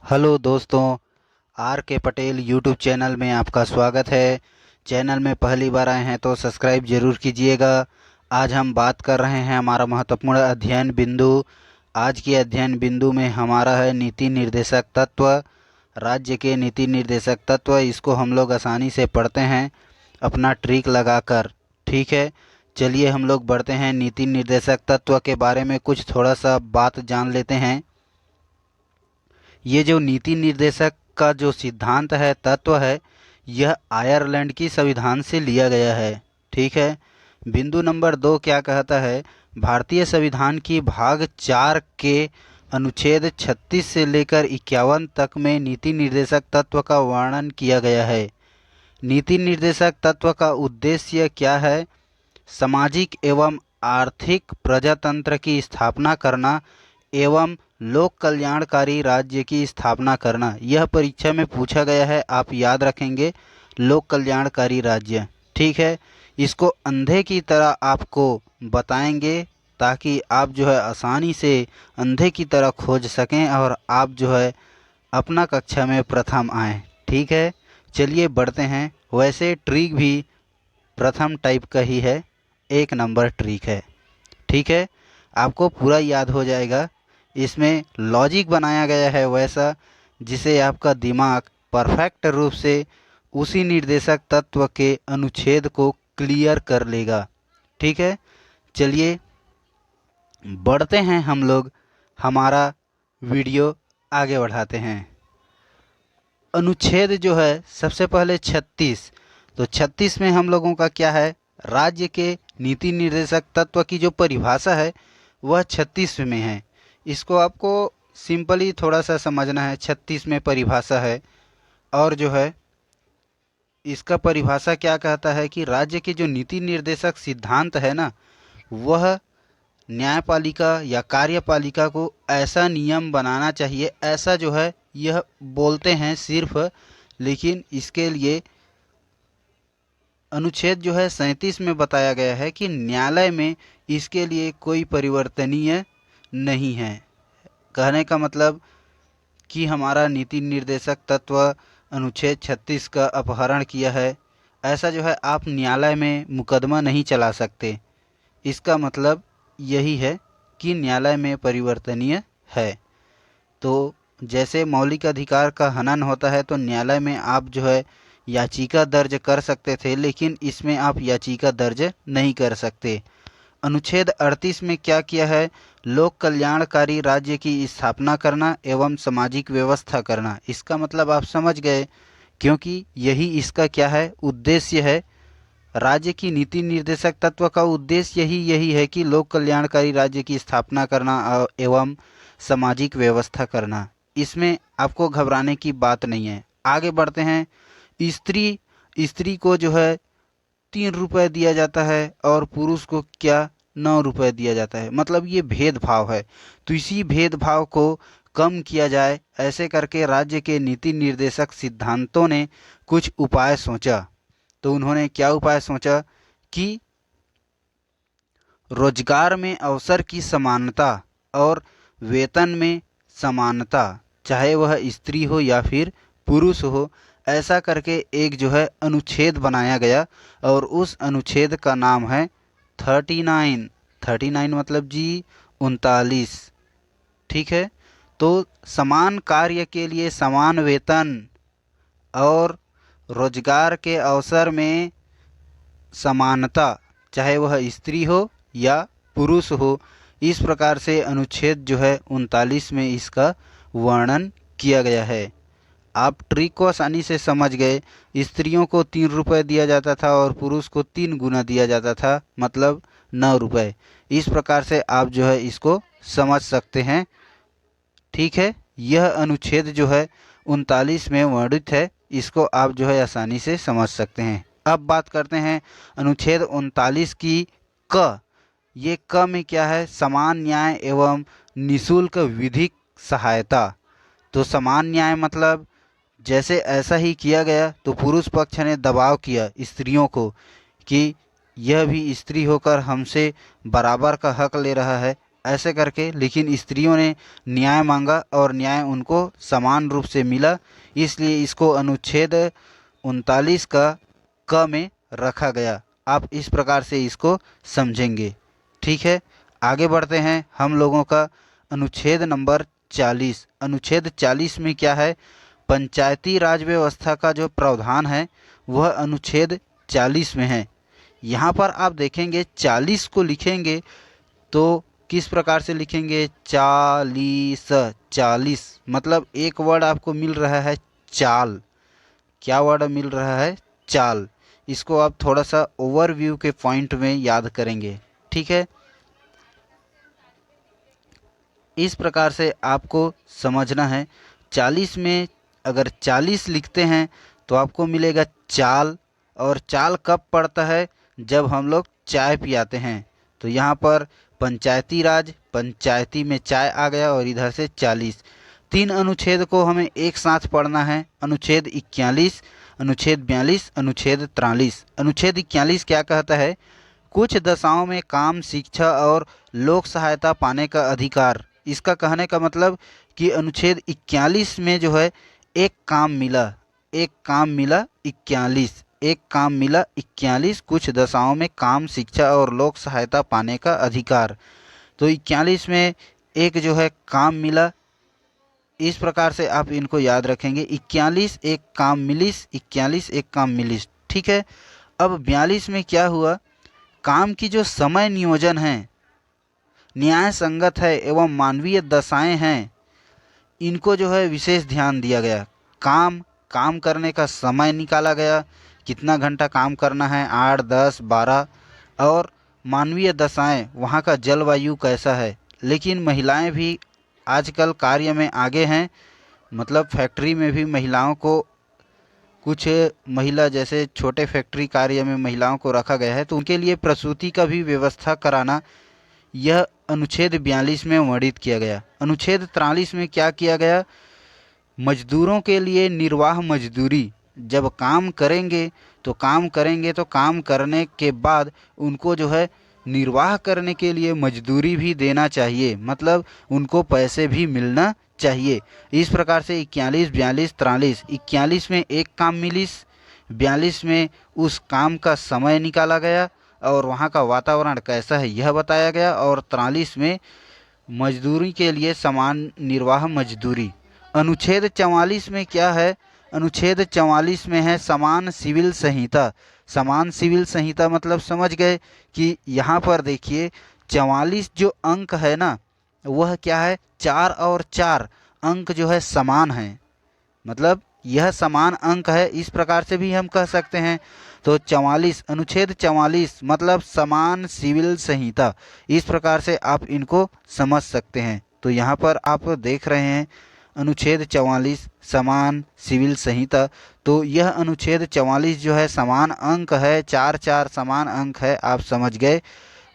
Hello दोस्तों, are के Patel YouTube channel में आपका स्वागत है। चैनल में पहली बार आए हैं तो सब्सक्राइब जरूर कीजिएगा। आज हम बात कर रहे हैं हमारा महत्वपूर्ण अध्ययन बिंदु। आज के अध्ययन बिंदु में हमारा है नीति निर्देशक तत्व। राज्य के नीति निर्देशक तत्व, इसको हम लोग आसानी से पढ़ते हैं अपना ट्रिक लगाकर। ठीक है, चलिए हम लोग बढ़ते हैं नीति निर्देशक तत्व के बारे में कुछ थोड़ा सा बात जान लेते हैं। ये जो नीति निर्देशक का जो सिद्धांत है, तत्व है, यह आयरलैंड की संविधान से लिया गया है। ठीक है, बिंदु नंबर 2 क्या कहता है? भारतीय संविधान की भाग 4 के अनुच्छेद 36 से लेकर 51 तक में नीति निर्देशक तत्व का वर्णन किया गया है। नीति निर्देशक तत्व का उद्देश्य क्या है? सामाजिक एवं आर्थिक प्रजातंत्र की स्थापना करना एवं लोक कल्याणकारी राज्य की स्थापना करना। यह परीक्षा में पूछा गया है, आप याद रखेंगे, लोक कल्याणकारी राज्य। ठीक है, इसको अंधे की तरह आपको बताएंगे ताकि आप जो है आसानी से अंधे की तरह खोज सकें और आप जो है अपना कक्षा में प्रथम आएँ। ठीक है, चलिए बढ़ते हैं। वैसे ट्रिक भी प्रथम टाइप का ही है, 1 नंबर ट्रिक है। ठीक है, आपको पूरा याद हो जाएगा। इसमें लॉजिक बनाया गया है वैसा जिसे आपका दिमाग परफेक्ट रूप से उसी निर्देशक तत्व के अनुच्छेद को क्लियर कर लेगा। ठीक है, चलिए बढ़ते हैं हम लोग, हमारा वीडियो आगे बढ़ाते हैं। अनुच्छेद जो है सबसे पहले 36, तो 36 में हम लोगों का क्या है? राज्य के नीति निर्देशक तत्व की जो परिभाषा है वह 36 में है। इसको आपको सिंपली थोड़ा सा समझना है। 36 में परिभाषा है और जो है इसका परिभाषा क्या कहता है कि राज्य के जो नीति निर्देशक सिद्धांत है ना, वह न्यायपालिका या कार्यपालिका को ऐसा नियम बनाना चाहिए, ऐसा जो है यह बोलते हैं सिर्फ। लेकिन इसके लिए अनुच्छेद जो है 37 में बताया गया है कि न्यायालय में इसके लिए कोई परिवर्तनीय नहीं है। कहने का मतलब कि हमारा नीति निर्देशक तत्व अनुच्छेद 36 का अपहरण किया है, ऐसा जो है आप न्यायालय में मुकदमा नहीं चला सकते। इसका मतलब यही है कि न्यायालय में परिवर्तनीय है। तो जैसे मौलिक अधिकार का हनन होता है तो न्यायालय में आप जो है याचिका दर्ज कर सकते थे, लेकिन इसमें आप याचिका दर्ज नहीं कर सकते। अनुच्छेद 38 में क्या किया है? लोक कल्याणकारी राज्य की स्थापना करना एवं सामाजिक व्यवस्था करना। इसका मतलब आप समझ गए, क्योंकि यही इसका क्या है? उद्देश्य है। राज्य की नीति निर्देशक तत्व का उद्देश्य यही है कि लोक कल्याणकारी राज्य की स्थापना करना एवं सामाजिक व्यवस्था करना। इसमें आपको घबराने की बात नहीं है। आगे बढ़ते हैं। स्त्री स्त्री को जो है 3 रुपए दिया जाता है और पुरुष को क्या 9 रुपए दिया जाता है। मतलब ये भेदभाव है। तो इसी भेदभाव को कम किया जाए, ऐसे करके राज्य के नीति निर्देशक सिद्धांतों ने कुछ उपाय सोचा। तो उन्होंने क्या उपाय सोचा कि रोजगार में अवसर की समानता और वेतन में समानता, चाहे वह स्त्री हो या फिर पुरुष हो, ऐसा करके एक जो है अनुच्छेद बनाया गया और उस अनुच्छेद का नाम है 39 मतलब जी 39। ठीक है, तो समान कार्य के लिए समान वेतन और रोजगार के अवसर में समानता, चाहे वह स्त्री हो या पुरुष हो। इस प्रकार से अनुच्छेद जो है 39 में इसका वर्णन किया गया है। आप ट्रिक को आसानी से समझ गए। स्त्रियों को 3 रुपए दिया जाता था और पुरुष को 3 गुना दिया जाता था, मतलब 9 रुपए। इस प्रकार से आप जो है इसको समझ सकते हैं। ठीक है, यह अनुच्छेद जो है 39 में वर्णित है, इसको आप जो है आसानी से समझ सकते हैं। अब बात करते हैं अनुच्छेद 39 की क। ये क में क्या है? समान न्याय एवं निशुल्क विधिक सहायता। तो समान न्याय मतलब जैसे ऐसा ही किया गया तो पुरुष पक्ष ने दबाव किया स्त्रियों को कि यह भी स्त्री होकर हमसे बराबर का हक ले रहा है, ऐसे करके, लेकिन स्त्रियों ने न्याय मांगा और न्याय उनको समान रूप से मिला, इसलिए इसको अनुच्छेद 39 का क में रखा गया। आप इस प्रकार से इसको समझेंगे। ठीक है, आगे बढ़ते हैं हम लोगों का अनुच्छेद नंबर 40। अनुच्छेद 40 में क्या है, पंचायती राज व्यवस्था का जो प्रावधान है वह अनुच्छेद 40 में है। यहाँ पर आप देखेंगे 40 को लिखेंगे तो किस प्रकार से लिखेंगे, 40, 40 मतलब एक वर्ड आपको मिल रहा है चाल। क्या वर्ड मिल रहा है, चाल। इसको आप थोड़ा सा ओवरव्यू के पॉइंट में याद करेंगे। ठीक है, इस प्रकार से आपको समझना है। 40 में अगर 40 लिखते हैं तो आपको मिलेगा चाल, और चाल कब पड़ता है, जब हम लोग चाय पियाते हैं। तो यहाँ पर पंचायती राज, पंचायती में चाय आ गया, और इधर से 40। 3 अनुच्छेद को हमें एक साथ पढ़ना है, अनुच्छेद 41, अनुच्छेद 42, अनुच्छेद 43। अनुच्छेद 41 क्या कहता है, कुछ दशाओं में काम, शिक्षा और लोक सहायता पाने का अधिकार। इसका कहने का मतलब कि अनुच्छेद 41 में जो है एक काम मिला, एक काम मिला 41, एक काम मिला 41, कुछ दशाओं में काम, शिक्षा और लोक सहायता पाने का अधिकार। तो 41 में एक जो है काम मिला, इस प्रकार से आप इनको याद रखेंगे, 41 एक काम मिलिस, 41 एक काम मिलिस। ठीक है, अब 42 में क्या हुआ, काम की जो समय नियोजन है, न्याय संगत है एवं मानवीय दशाएं हैं, इनको जो है विशेष ध्यान दिया गया। काम करने का समय निकाला गया, कितना घंटा काम करना है, 8, 10, 12, और मानवीय दशाएं, वहाँ का जलवायु कैसा है। लेकिन महिलाएं भी आजकल कार्य में आगे हैं, मतलब फैक्ट्री में भी महिलाओं को, कुछ महिला जैसे छोटे फैक्ट्री कार्य में महिलाओं को रखा गया है, तो उनके लिए प्रसूति का भी व्यवस्था कराना, यह अनुच्छेद 42 में वर्णित किया गया। अनुच्छेद 43 में क्या किया गया, मजदूरों के लिए निर्वाह मजदूरी। जब काम करेंगे तो काम करने के बाद उनको जो है निर्वाह करने के लिए मजदूरी भी देना चाहिए, मतलब उनको पैसे भी मिलना चाहिए। इस प्रकार से 41, 42, 43, 41 में एक काम मिलिस, 42 में उस काम का समय निकाला गया और वहाँ का वातावरण कैसा है यह बताया गया, और 43 में मजदूरी के लिए समान निर्वाह मजदूरी। अनुच्छेद 44 में क्या है, अनुच्छेद 44 में है समान सिविल संहिता। समान सिविल संहिता मतलब समझ गए कि यहाँ पर देखिए 44 जो अंक है ना, वह क्या है, 4 और 4 अंक जो है समान है, मतलब यह समान अंक है, इस प्रकार से भी हम कह सकते हैं। तो 44, अनुच्छेद 44 मतलब समान सिविल संहिता, इस प्रकार से आप इनको समझ सकते हैं। तो यहाँ पर आप देख रहे हैं अनुच्छेद 44 समान सिविल संहिता, तो यह अनुच्छेद 44 जो है समान अंक है, 4 4 समान अंक है, आप समझ गए।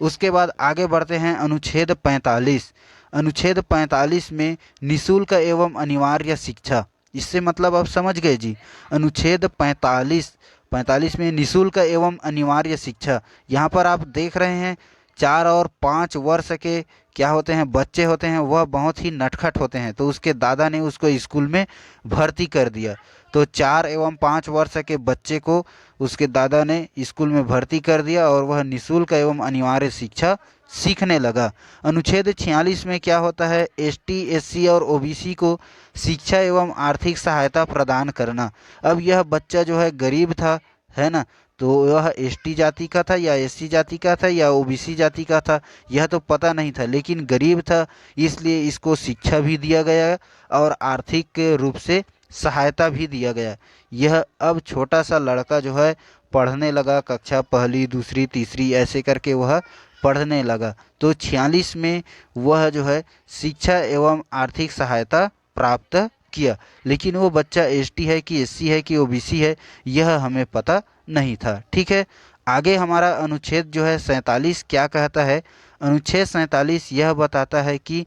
उसके बाद आगे बढ़ते हैं अनुच्छेद 45। अनुच्छेद 45 में निःशुल्क एवं अनिवार्य शिक्षा, इससे मतलब आप समझ गए जी। अनुच्छेद 45 में निःशुल्क एवं अनिवार्य शिक्षा, यहाँ पर आप देख रहे हैं 4 और 5 वर्ष के क्या होते हैं, बच्चे होते हैं, वह बहुत ही नटखट होते हैं, तो उसके दादा ने उसको स्कूल में भर्ती कर दिया। तो 4 एवं 5 वर्ष के बच्चे को उसके दादा ने स्कूल में भर्ती कर दिया और वह निःशुल्क एवं अनिवार्य शिक्षा सीखने लगा। अनुच्छेद 46 में क्या होता है, एसटी, एससी और ओबीसी को शिक्षा एवं आर्थिक सहायता प्रदान करना। अब यह बच्चा जो है गरीब था, है ना, तो यह एसटी जाति का था या एससी जाति का था या ओबीसी जाति का था, यह तो पता नहीं था, लेकिन गरीब था, इसलिए इसको शिक्षा भी दिया गया और आर्थिक रूप से सहायता भी दिया गया। यह अब छोटा सा लड़का जो है पढ़ने लगा, कक्षा पहली, दूसरी, तीसरी ऐसे करके वह पढ़ने लगा। तो 46 में वह जो है शिक्षा एवं आर्थिक सहायता प्राप्त किया, लेकिन वो बच्चा एसटी है कि एससी है कि ओबीसी है यह हमें पता नहीं था। ठीक है, आगे हमारा अनुच्छेद जो है 47 क्या कहता है, अनुच्छेद 47 यह बताता है कि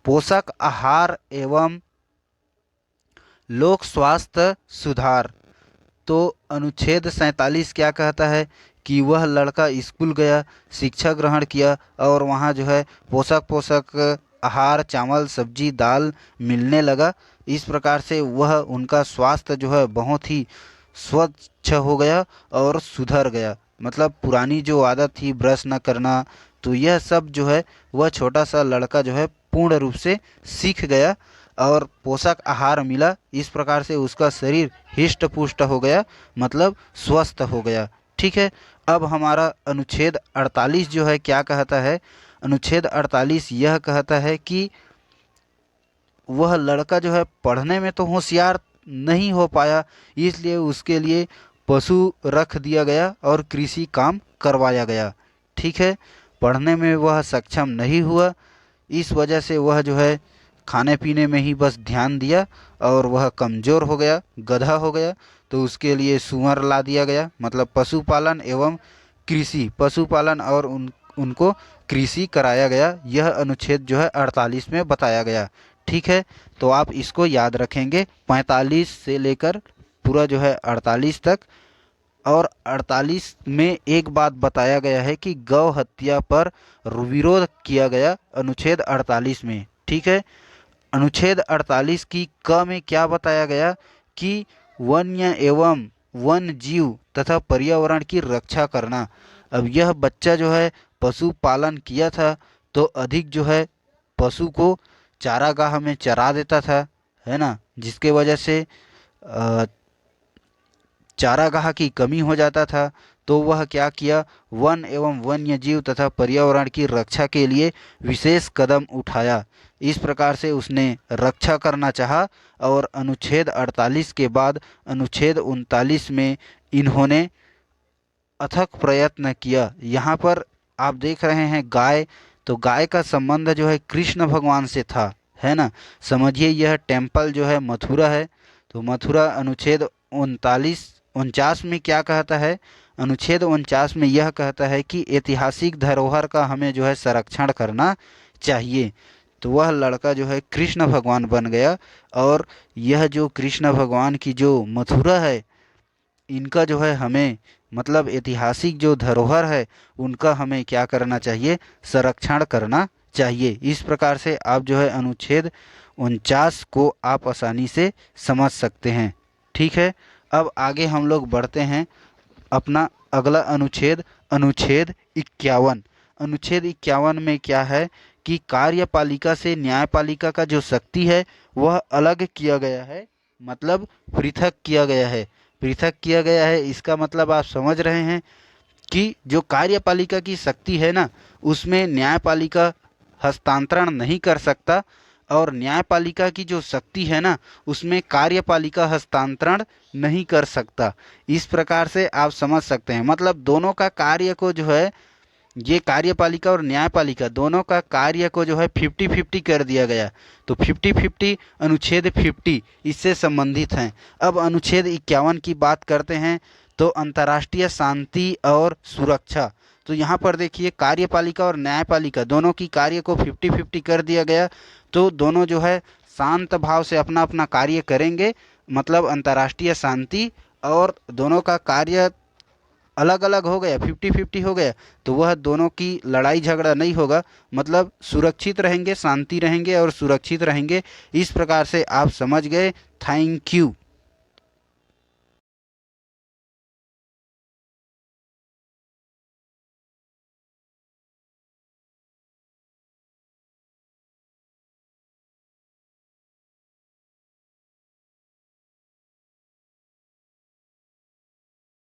पोषक आहार एवं लोक स्वास्थ्य सुधार। तो अनुच्छेद 47 क्या कहता है कि वह लड़का स्कूल गया, शिक्षा ग्रहण किया और वहाँ जो है पोषक पोषक आहार, चावल, सब्जी, दाल मिलने लगा। इस प्रकार से वह उनका स्वास्थ्य जो है बहुत ही स्वच्छ हो गया और सुधर गया। मतलब पुरानी जो आदत थी ब्रश न करना, तो यह सब जो है वह छोटा सा लड़का जो है पूर्ण रूप से सीख गया और पोषक आहार मिला। इस प्रकार से उसका शरीर हिष्ट पुष्ट हो गया, मतलब स्वस्थ हो गया। ठीक है। अब हमारा अनुच्छेद 48 जो है क्या कहता है? अनुच्छेद 48 यह कहता है कि वह लड़का जो है पढ़ने में तो होशियार नहीं हो पाया, इसलिए उसके लिए पशु रख दिया गया और कृषि काम करवाया गया। ठीक है। पढ़ने में वह सक्षम नहीं हुआ, इस वजह से वह जो है खाने पीने में ही बस ध्यान दिया और वह कमज़ोर हो गया, गधा हो गया। तो उसके लिए सूअर ला दिया गया, मतलब पशुपालन एवं कृषि, पशुपालन और उनको कृषि कराया गया। यह अनुच्छेद जो है 48 में बताया गया। ठीक है। तो आप इसको याद रखेंगे 45 से लेकर पूरा जो है 48 तक। और 48 में एक बात बताया गया है कि गौ हत्या पर विरोध किया गया अनुच्छेद 48 में। ठीक है। अनुच्छेद 48 की क में क्या बताया गया कि वन्य एवं वन जीव तथा पर्यावरण की रक्षा करना। अब यह बच्चा जो है पशुपालन किया था, तो अधिक जो है पशु को चारागाह में चरा देता था, है ना, जिसके वजह से चारागाह की कमी हो जाता था। तो वह क्या किया, वन एवं वन्य जीव तथा पर्यावरण की रक्षा के लिए विशेष कदम उठाया। इस प्रकार से उसने रक्षा करना चाहा और अनुच्छेद 48 के बाद अनुच्छेद 39 में इन्होंने अथक प्रयत्न किया। यहाँ पर आप देख रहे हैं गाय, तो गाय का संबंध जो है कृष्ण भगवान से था, है ना। समझिए यह टेम्पल जो है मथुरा है। तो मथुरा अनुच्छेद 49 में क्या कहता है? अनुच्छेद 49 में यह कहता है कि ऐतिहासिक धरोहर का हमें जो है संरक्षण करना चाहिए। तो वह लड़का जो है कृष्ण भगवान बन गया। और यह जो कृष्ण भगवान की जो मथुरा है, इनका जो है हमें, मतलब ऐतिहासिक जो धरोहर है उनका हमें क्या करना चाहिए, संरक्षण करना चाहिए। इस प्रकार से आप जो है अनुच्छेद 49 को आप आसानी से समझ सकते हैं। ठीक है। अब आगे हम लोग बढ़ते हैं अपना अगला अनुच्छेद, अनुच्छेद 51। अनुच्छेद 51 में क्या है कि कार्यपालिका से न्यायपालिका का जो शक्ति है वह अलग किया गया है, मतलब पृथक किया गया है। पृथक किया गया है इसका मतलब आप समझ रहे हैं कि जो कार्यपालिका की शक्ति है ना, उसमें न्यायपालिका हस्तांतरण नहीं कर सकता, और न्यायपालिका की जो शक्ति है ना, उसमें कार्यपालिका हस्तांतरण नहीं कर सकता। इस प्रकार से आप समझ सकते हैं, मतलब दोनों का कार्य को जो है, ये कार्यपालिका और न्यायपालिका दोनों का कार्य को जो है 50-50 कर दिया गया। तो 50-50 अनुच्छेद 50 इससे संबंधित हैं। अब अनुच्छेद 51 की बात करते हैं, तो अंतर्राष्ट्रीय शांति और सुरक्षा। तो यहाँ पर देखिए कार्यपालिका और न्यायपालिका दोनों की कार्य को 50-50 कर दिया गया। तो दोनों जो है शांत भाव से अपना अपना कार्य करेंगे, मतलब अंतर्राष्ट्रीय शांति, और दोनों का कार्य अलग अलग हो गया, 50-50 हो गया, तो वह दोनों की लड़ाई झगड़ा नहीं होगा, मतलब सुरक्षित रहेंगे, शांति रहेंगे और सुरक्षित रहेंगे। इस प्रकार से आप समझ गए। Thank you.